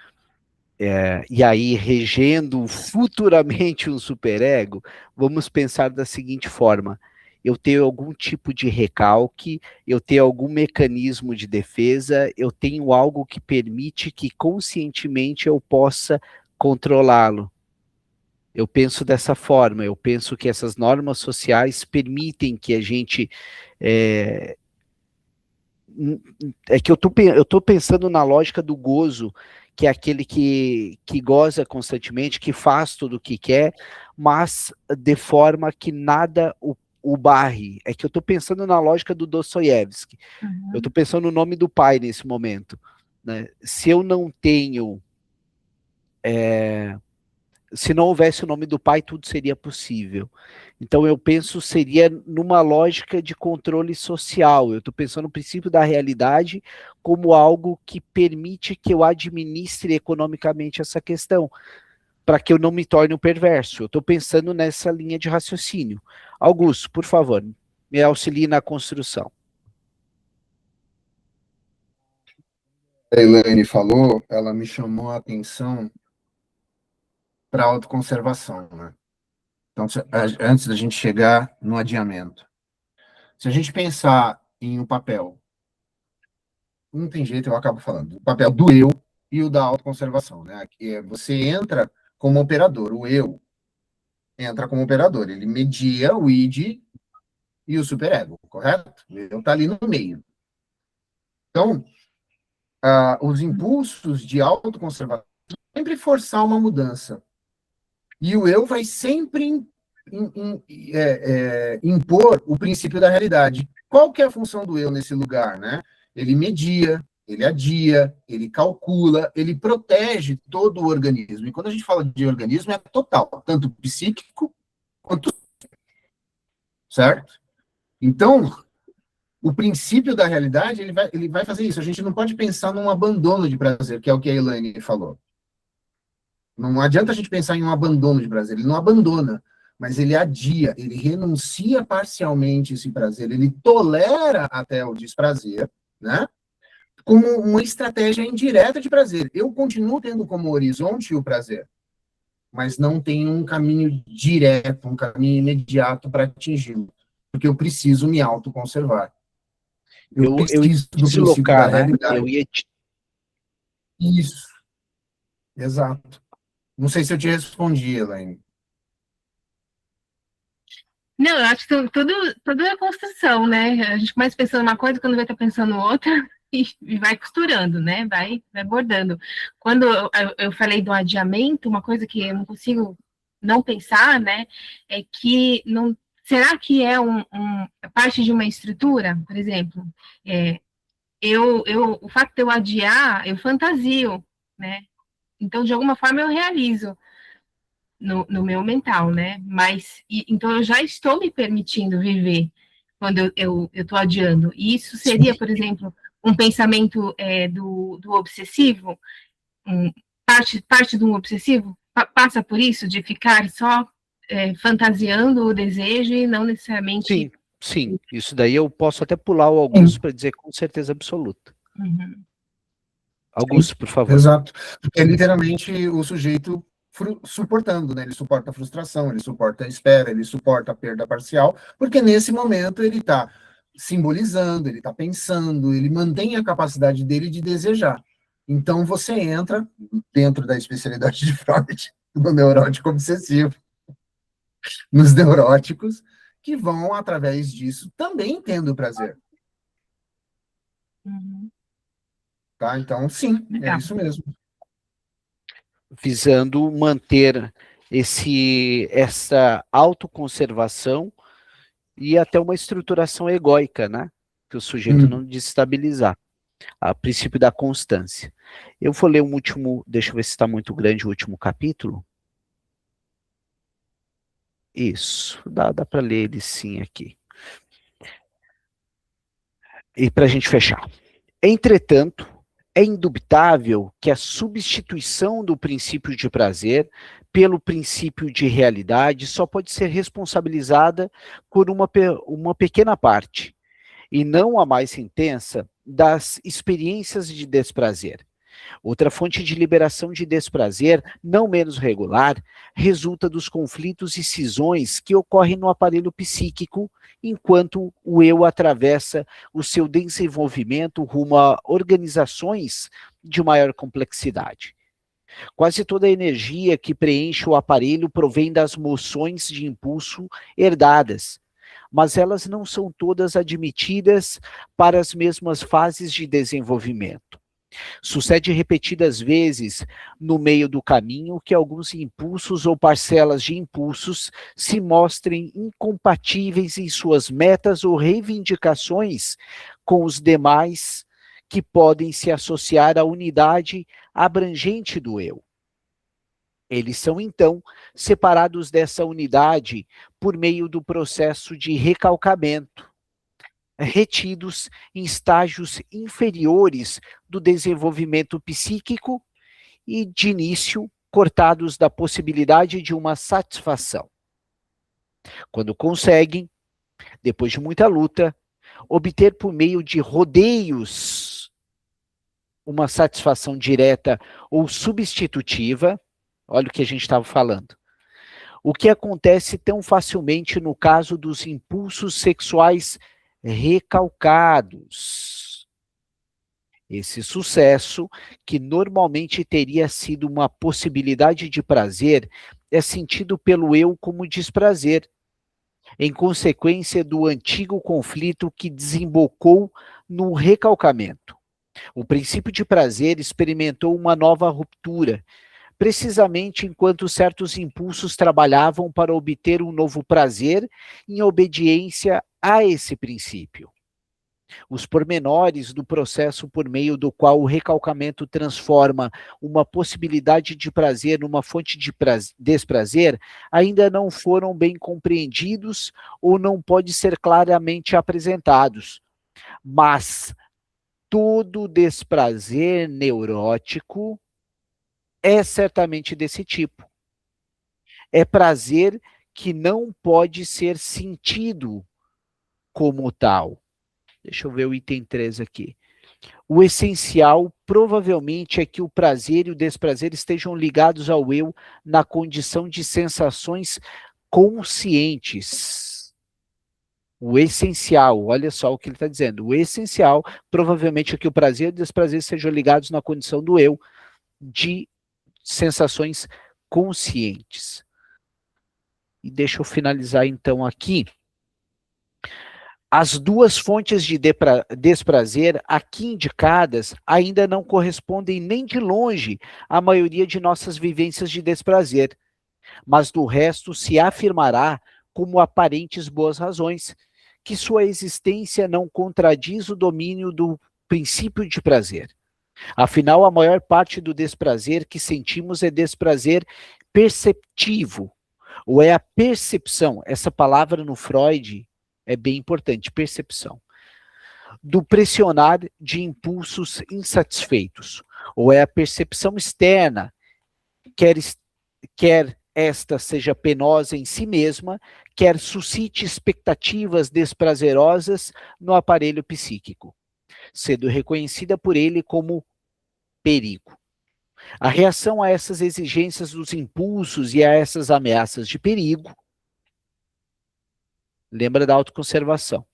e aí regendo futuramente um superego, vamos pensar da seguinte forma: eu tenho algum tipo de recalque, eu tenho algum mecanismo de defesa, eu tenho algo que permite que conscientemente eu possa controlá-lo. Eu penso dessa forma, eu penso que essas normas sociais permitem que a gente... que eu estou pensando na lógica do gozo, que é aquele que goza constantemente, que faz tudo o que quer, mas de forma que nada o barre. É que eu estou pensando na lógica do Dostoiévski. Uhum. Eu estou pensando no nome do pai nesse momento. Né? Se eu não tenho... se não houvesse o nome do pai, tudo seria possível. Então eu penso seria numa lógica de controle social. Eu estou pensando no princípio da realidade como algo que permite que eu administre economicamente essa questão, para que eu não me torne um perverso. Eu estou pensando nessa linha de raciocínio. Augusto, por favor, me auxilie na construção. A Elaine falou, ela me chamou a atenção para a autoconservação, né? Então, antes da gente chegar no adiamento. Se a gente pensar em um papel, não tem jeito, eu acabo falando, o papel do eu e o da autoconservação, né? Você entra como operador, o eu entra como operador, ele media o id e o superego, correto? O eu está ali no meio. Então, os impulsos de autoconservação sempre forçar uma mudança. E o eu vai sempre impor o princípio da realidade. Qual que é a função do eu nesse lugar, né? Ele media, ele adia, ele calcula, ele protege todo o organismo. E quando a gente fala de organismo, é total, tanto psíquico quanto... Certo? Então, o princípio da realidade, ele vai fazer isso. A gente não pode pensar num abandono de prazer, que é o que a Elaine falou. Não adianta a gente pensar em um abandono de prazer. Ele não abandona, mas ele adia, ele renuncia parcialmente esse prazer, ele tolera até o desprazer, né? Como uma estratégia indireta de prazer. Eu continuo tendo como horizonte o prazer, mas não tenho um caminho direto, um caminho imediato para atingi-lo, porque eu preciso me autoconservar. Eu preciso do princípio da realidade. Eu ia te... Isso. Exato. Não sei se eu te respondi, Elaine. Não, eu acho que tudo é construção, né? A gente começa pensando uma coisa, quando vai estar pensando outra, e vai costurando, né? Vai bordando. Quando eu falei do adiamento, uma coisa que eu não consigo não pensar, né? É que não... Será que é parte de uma estrutura, por exemplo? O fato de eu adiar, eu fantasio, né? Então, de alguma forma, eu realizo no meu mental, né? Mas, então, eu já estou me permitindo viver quando eu estou adiando. E isso seria, por exemplo, um pensamento do obsessivo? Parte de um obsessivo passa por isso, de ficar só fantasiando o desejo e não necessariamente... Sim. Isso daí eu posso até pular o Augusto para dizer com certeza absoluta. Uhum. Augusto, por favor. Exato. Porque literalmente o sujeito suportando, né? Ele suporta a frustração, ele suporta a espera, ele suporta a perda parcial, porque nesse momento ele está simbolizando, ele está pensando, ele mantém a capacidade dele de desejar. Então você entra dentro da especialidade de Freud, do neurótico obsessivo, nos neuróticos, que vão, através disso, também tendo prazer. Uhum. Tá? Então, sim, é Legal. isso mesmo. Visando manter essa autoconservação e até uma estruturação egóica, né? Que o sujeito não desestabilizar. A princípio da constância. Eu vou ler um último, deixa eu ver se está muito grande o último capítulo. Isso, dá para ler ele sim aqui. E para a gente fechar. Entretanto, é indubitável que a substituição do princípio de prazer pelo princípio de realidade só pode ser responsabilizada por uma pequena parte, e não a mais intensa, das experiências de desprazer. Outra fonte de liberação de desprazer, não menos regular, resulta dos conflitos e cisões que ocorrem no aparelho psíquico, enquanto o eu atravessa o seu desenvolvimento rumo a organizações de maior complexidade. Quase toda a energia que preenche o aparelho provém das moções de impulso herdadas, mas elas não são todas admitidas para as mesmas fases de desenvolvimento. Sucede repetidas vezes no meio do caminho que alguns impulsos ou parcelas de impulsos se mostrem incompatíveis em suas metas ou reivindicações com os demais que podem se associar à unidade abrangente do eu. Eles são, então, separados dessa unidade por meio do processo de recalcamento, retidos em estágios inferiores do desenvolvimento psíquico e, de início, cortados da possibilidade de uma satisfação. Quando conseguem, depois de muita luta, obter por meio de rodeios uma satisfação direta ou substitutiva, olha o que a gente estava falando. O que acontece tão facilmente no caso dos impulsos sexuais recalcados. Esse sucesso, que normalmente teria sido uma possibilidade de prazer, é sentido pelo eu como desprazer, em consequência do antigo conflito que desembocou no recalcamento. O princípio de prazer experimentou uma nova ruptura, precisamente enquanto certos impulsos trabalhavam para obter um novo prazer em obediência a esse princípio. Os pormenores do processo por meio do qual o recalcamento transforma uma possibilidade de prazer numa fonte de desprazer ainda não foram bem compreendidos ou não podem ser claramente apresentados. Mas todo desprazer neurótico é certamente desse tipo. É prazer que não pode ser sentido como tal. Deixa eu ver o item 3 aqui. O essencial, provavelmente, é que o prazer e o desprazer estejam ligados ao eu na condição de sensações conscientes. O essencial, olha só o que ele está dizendo. O essencial, provavelmente, é que o prazer e o desprazer sejam ligados na condição do eu de sensações conscientes. E deixa eu finalizar então aqui. As duas fontes de desprazer aqui indicadas ainda não correspondem nem de longe à maioria de nossas vivências de desprazer, mas do resto se afirmará como aparentes boas razões, que sua existência não contradiz o domínio do princípio de prazer. Afinal, a maior parte do desprazer que sentimos é desprazer perceptivo, ou é a percepção, essa palavra no Freud é bem importante, percepção, do pressionar de impulsos insatisfeitos, ou é a percepção externa, quer esta seja penosa em si mesma, quer suscite expectativas desprazerosas no aparelho psíquico, sendo reconhecida por ele como perigo. A reação a essas exigências dos impulsos e a essas ameaças de perigo. Lembra da autoconservação.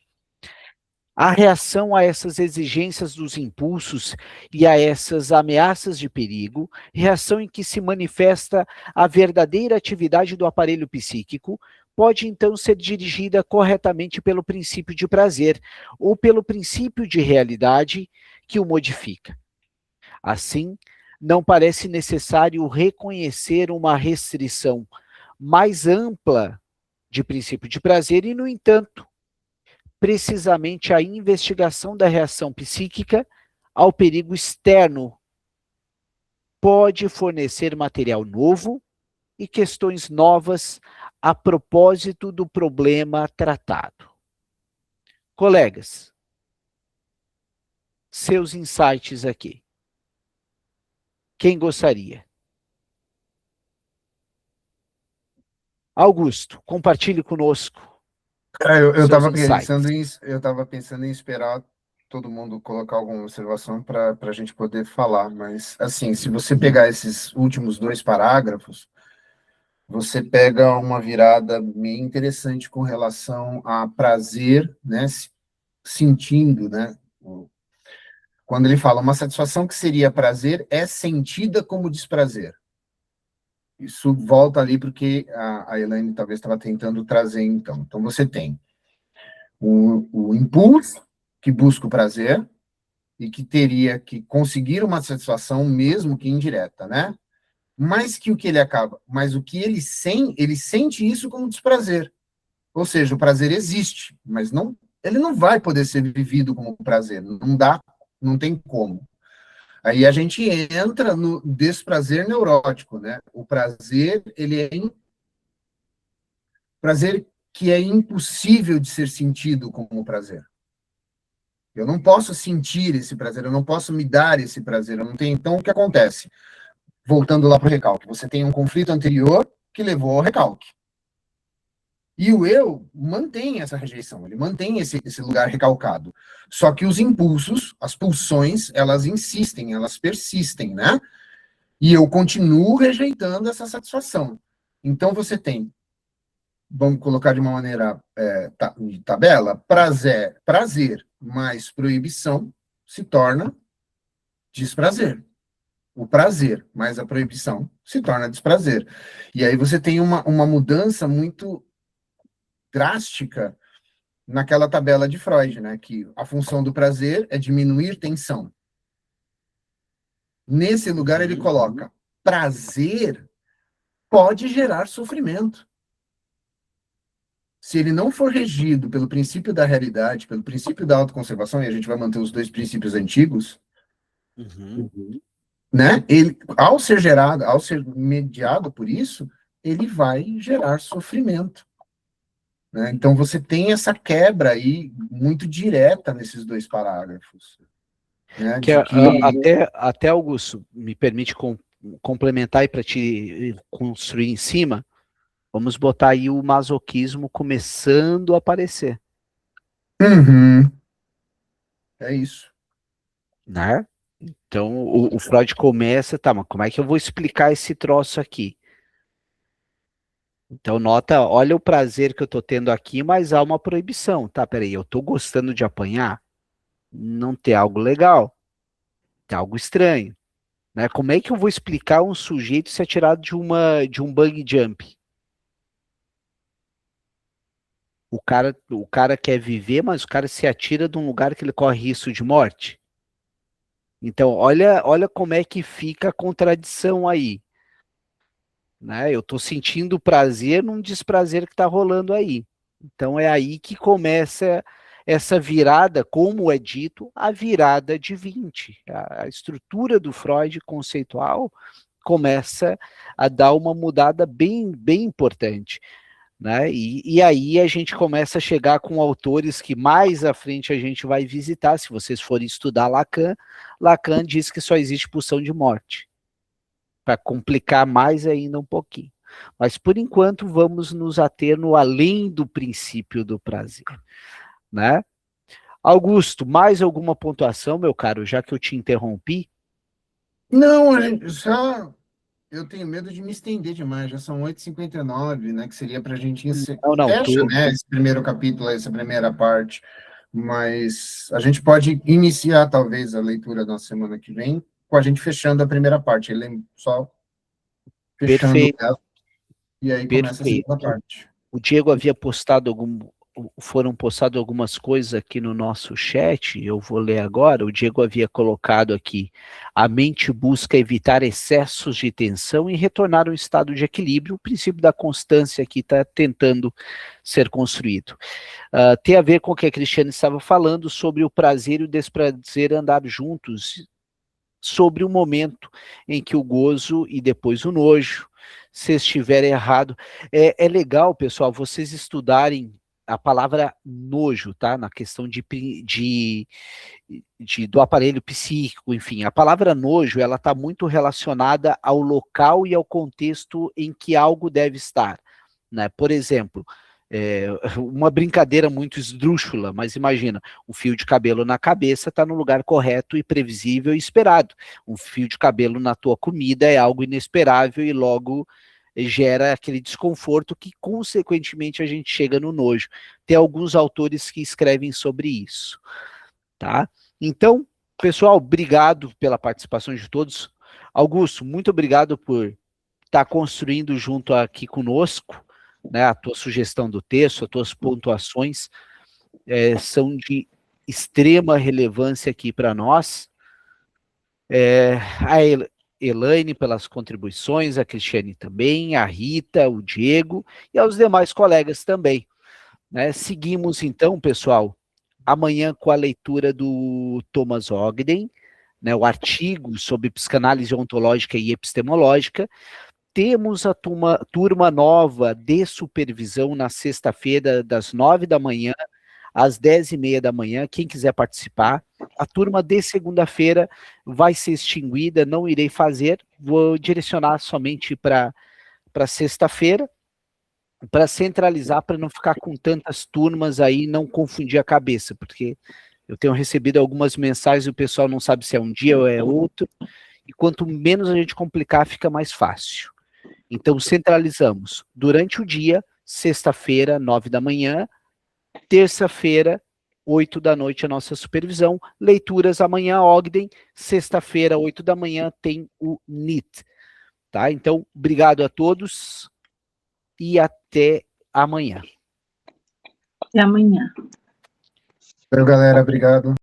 A reação a essas exigências dos impulsos e a essas ameaças de perigo, reação em que se manifesta a verdadeira atividade do aparelho psíquico, pode então ser dirigida corretamente pelo princípio de prazer ou pelo princípio de realidade que o modifica. Assim, não parece necessário reconhecer uma restrição mais ampla de princípio de prazer e, no entanto, precisamente a investigação da reação psíquica ao perigo externo pode fornecer material novo e questões novas a propósito do problema tratado. Colegas, seus insights aqui. Quem gostaria? Augusto, compartilhe conosco. Eu seus estava insights. pensando em esperar todo mundo colocar alguma observação para a gente poder falar, mas, assim, se você pegar esses últimos 2 parágrafos, você pega uma virada bem interessante com relação a prazer, né, sentindo, né, quando ele fala uma satisfação que seria prazer é sentida como desprazer. Isso volta ali porque a Elaine talvez estava tentando trazer, então. Então, você tem o impulso, que busca o prazer, e que teria que conseguir uma satisfação, mesmo que indireta, né? Mas o que ele sente isso como desprazer. Ou seja, o prazer existe, mas ele não vai poder ser vivido como prazer, não dá, não tem como. Aí a gente entra no desprazer neurótico, né? O prazer, prazer que é impossível de ser sentido como prazer. Eu não posso sentir esse prazer, eu não posso me dar esse prazer, eu não tenho. Então, o que acontece? Voltando lá para o recalque, você tem um conflito anterior que levou ao recalque. E o eu mantém essa rejeição, ele mantém esse lugar recalcado. Só que os impulsos, as pulsões, elas insistem, elas persistem, né? E eu continuo rejeitando essa satisfação. Então, você tem, vamos colocar de uma maneira de tabela, prazer mais proibição se torna desprazer. O prazer mais a proibição se torna desprazer. E aí você tem uma mudança muito drástica naquela tabela de Freud, né? Que a função do prazer é diminuir tensão. Nesse lugar ele coloca prazer pode gerar sofrimento. Se ele não for regido pelo princípio da realidade, pelo princípio da autoconservação, e a gente vai manter os 2 princípios antigos, né? Ele, ao ser mediado por isso, ele vai gerar sofrimento. Né? Então, você tem essa quebra aí muito direta nesses 2 parágrafos. Né? Até, Augusto, me permite complementar e para te construir em cima, vamos botar aí o masoquismo começando a aparecer. É isso. Né? Então, o Freud começa, tá, mas como é que eu vou explicar esse troço aqui? Então, olha o prazer que eu tô tendo aqui, mas há uma proibição. Tá, peraí, eu tô gostando de apanhar? Não tem algo legal. Tem algo estranho. Né? Como é que eu vou explicar um sujeito ser atirado de um bungee jump? O cara quer viver, mas o cara se atira de um lugar que ele corre risco de morte. Então, olha como é que fica a contradição aí. Né? Eu estou sentindo prazer num desprazer que está rolando aí. Então, é aí que começa essa virada, como é dito, a virada de 20. A estrutura do Freud conceitual começa a dar uma mudada bem, bem importante. Né? E aí a gente começa a chegar com autores que mais à frente a gente vai visitar. Se vocês forem estudar Lacan diz que só existe pulsão de morte, para complicar mais ainda um pouquinho. Mas por enquanto vamos nos ater no além do princípio do prazer. Né? Augusto, mais alguma pontuação, meu caro, já que eu te interrompi? Não, a gente só... Eu tenho medo de me estender demais, já são 8h59, né, que seria para a gente Não, fecha, né, esse primeiro capítulo, essa primeira parte, mas a gente pode iniciar, talvez, a leitura na semana que vem, com a gente fechando a primeira parte, ele só fechando perfeito, ela, e aí começa a segunda perfeito. parte. O Diego havia postado foram postadas algumas coisas aqui no nosso chat, eu vou ler agora. O Diego havia colocado aqui: a mente busca evitar excessos de tensão e retornar a um estado de equilíbrio. O princípio da constância aqui está tentando ser construído. Tem a ver com o que a Cristiane estava falando sobre o prazer e o desprazer andar juntos, sobre o momento em que o gozo e depois o nojo, se estiver errado. É legal, pessoal, vocês estudarem a palavra nojo, tá? Na questão do aparelho psíquico, enfim. A palavra nojo, ela está muito relacionada ao local e ao contexto em que algo deve estar, né? Por exemplo, uma brincadeira muito esdrúxula, mas imagina, um fio de cabelo na cabeça está no lugar correto e previsível e esperado. Um fio de cabelo na tua comida é algo inesperável e logo gera aquele desconforto que, consequentemente, a gente chega no nojo. Tem alguns autores que escrevem sobre isso, tá? Então, pessoal, obrigado pela participação de todos. Augusto, muito obrigado por estar construindo junto aqui conosco, né, a tua sugestão do texto, as tuas pontuações são de extrema relevância aqui para nós. A Elaine pelas contribuições, a Cristiane também, a Rita, o Diego e aos demais colegas também, né? Seguimos então, pessoal, amanhã com a leitura do Thomas Ogden, né, o artigo sobre psicanálise ontológica e epistemológica. Temos a turma nova de supervisão na sexta-feira, das 9 da manhã às 10h30 da manhã, quem quiser participar. A turma de segunda-feira vai ser extinguida, não irei fazer, vou direcionar somente para sexta-feira, para centralizar, para não ficar com tantas turmas aí, não confundir a cabeça, porque eu tenho recebido algumas mensagens e o pessoal não sabe se é um dia ou é outro, e quanto menos a gente complicar, fica mais fácil. Então, centralizamos durante o dia, sexta-feira, 9 da manhã, terça-feira, 8 da noite, a nossa supervisão, leituras amanhã, Ogden, sexta-feira, 8 da manhã, tem o NIT, tá? Então, obrigado a todos e até amanhã. Até amanhã. Valeu, galera, obrigado.